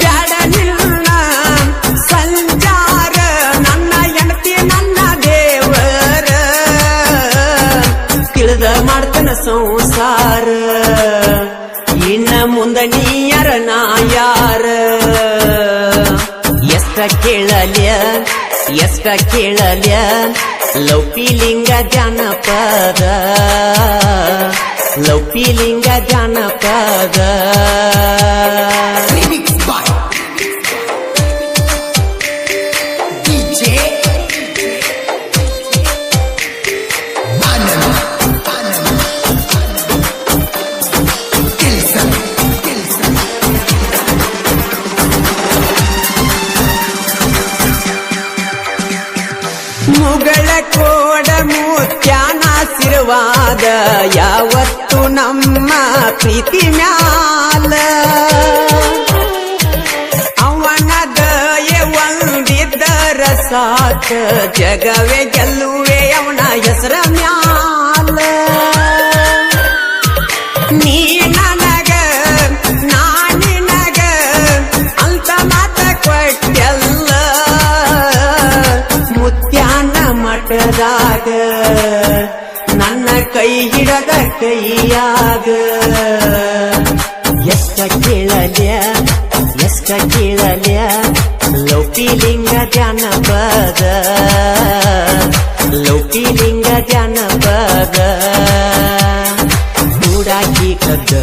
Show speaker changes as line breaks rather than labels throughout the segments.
ಬ್ಯಾಡ ನಿನ್ನ ಸಂಚಾರ ನನ್ನ ಹೆಂಡತಿ ನನ್ನ ದೇವರ ತಿಳಿದ ಮಾಡ್ತನ ಸಂಸಾರ ಇನ್ನ ಮುಂದ ನೀಯರ ನಾ ಯಾರ ಎಷ್ಟ ಕೇಳಲ್ಯ ಲೌಪಿಲಿಂಗ ಜಾನಪದ ಲೌಪಿಲಿಂಗ ಜಾನಪದ ಮುಗಳ ಕೋಡ ಮುತ್ಯಾನಾಶೀರ್ವಾದ ಯಾವತ್ತು ನಮ್ಮ ಪ್ರೀತಿ ಮ್ಯಾಲ ಅವನ ದಯೆ ಒಂದಿದ್ದರ ಸಾಕ ಜಗವೇ ಗೆಲ್ಲುವೆ ಅವನ ಹೆಸರ ಮ್ಯಾಲ ನೀ ನನಗ ನಾ ನಿನಗ ಅಂತ ಮಾತ ಕೊಟ್ಟೆಲ್ಲ ಮುತ್ಯಾನ ಮಠದಾಗ ನನ್ನ ಕೈ ಹಿಡದ ಕೈಯಾಗ ಎಷ್ಟ ಕೇಳಲ್ಯ ಲೌಕಿಲಿಂಗ ಜಾನಪದ ಲೌಕಿಲಿಂಗ ಜಾನಪದ ಕೂಡಾಕಿ ಕದ್ದ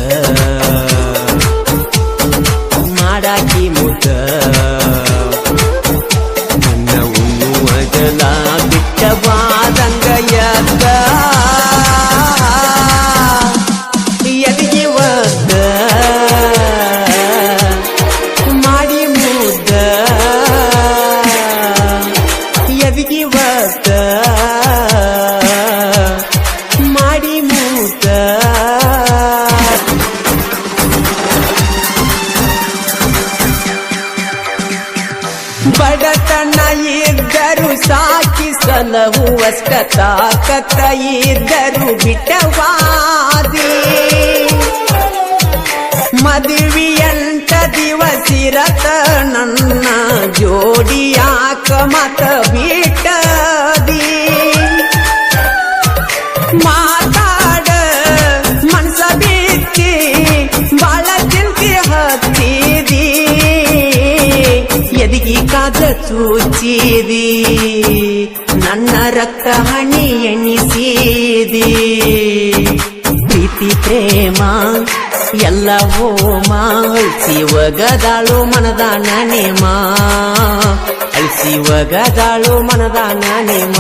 ಮಾಡಾಕಿ ಮುದ್ದ ನನ್ನ ಉಣ್ಣುವದಲ ಬಿಟ್ಟವಾದಂಗ ಎದ್ದ ಎದಿಗೆ ಒದ್ದ ಮಾಡಿ ಮುದ್ದ ಎದಿಗೆ ಒದ್ದ ಮಾಡಿ ಮುದ್ದ ಬಡತನ ಇದ್ದರು ಸಾಕಿಸಲಹುವಷ್ಟ ತಾಕತ್ತ ಇದ್ದರು ಬಿಟ್ಟವಾದಿ ಮದುವೆಯಂತ ದಿವಸಿರತ ನನ್ನ ಜೋಡಿಯಾಕ ಮತ ಬಿಟ್ಟದಿ ಮಾತಾಡ ಮನಸ ಬಿತ್ತಿ ಬಾಳ ಚಿಂತೆ ಹತ್ತಿದಿ ಎದಿಗಿ ಕಾದ ಚೂಚಿದಿ ನನ್ನ ರಕ್ತ ಹಣಿ ಎಣಿಸಿದಿ ಪ್ರೀತಿ ಪ್ರೇಮ ಎಲ್ಲ ಹೋಮ ಅಳಿಸಿ ಒಗದಾಳು ಮನದಾನ ನೇಮ ಅಳಿಸಿ ಒಗದಾಳು ಮನದಾನ ನೇಮ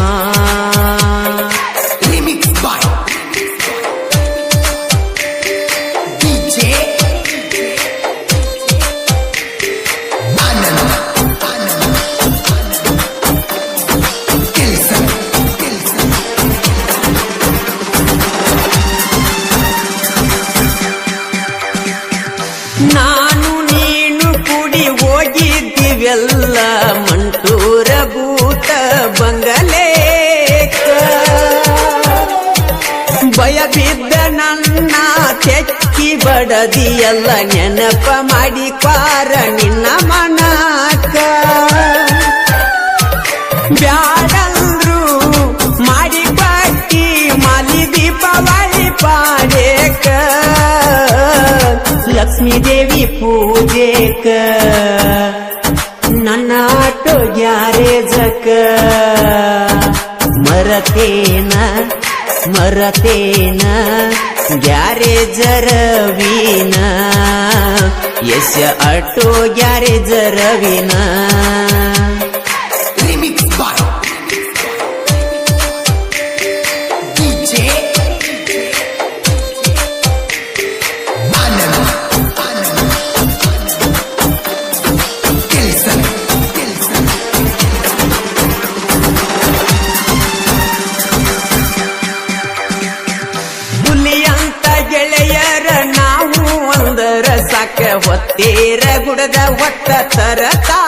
ನಾನು ನೀನು ಕೂಡಿ ಹೋಗಿದ್ದೀವೆಲ್ಲ ಮಂಟೂರ ಭೂತ ಬಂಗಲೇಕ ಭಯ ಬಿದ್ದ ನನ್ನ ತೆಕ್ಕಿ ಬಡದಿಯಲ್ಲ ನೆನಪ ಮಾಡಿ ಕ್ವಾರ ನಿನ್ನ ಮನಕ ಬ್ಯಾಡಲ್ರು ಮಾಡಿ ಪಟ್ಟಿ ಮಾಲಿ ದೀಪಾವಳಿ ಪಾಡೇಕ ಲಕ್ಷ್ಮೀ ದೇವಿ ಪೂಜೆಕ ನನ್ನ ಆಟೋ ಗ್ಯಾರೇಜಕ ಮರತೇನ ಗ್ಯಾರೇಜರ ವೀನ ಯಶ ಆಟೋ ಗ್ಯಾರೇಜರ ವೀನ ಹೊತ್ತೇರ ಗುಡದ ಹೊತ್ತ ತರತಾ